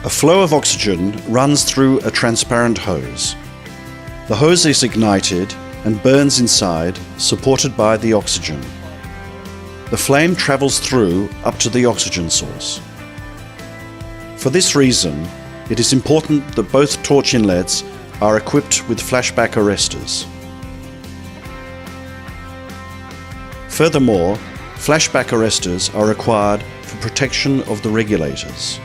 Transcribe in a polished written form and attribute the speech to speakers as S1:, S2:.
S1: A flow of oxygen runs through a transparent hose. The hose is ignited and burns inside, supported by the oxygen. The flame travels through up to the oxygen source. For this reason, it is important that both torch inlets are equipped with flashback arresters. Furthermore, flashback arresters are required for protection of the regulators.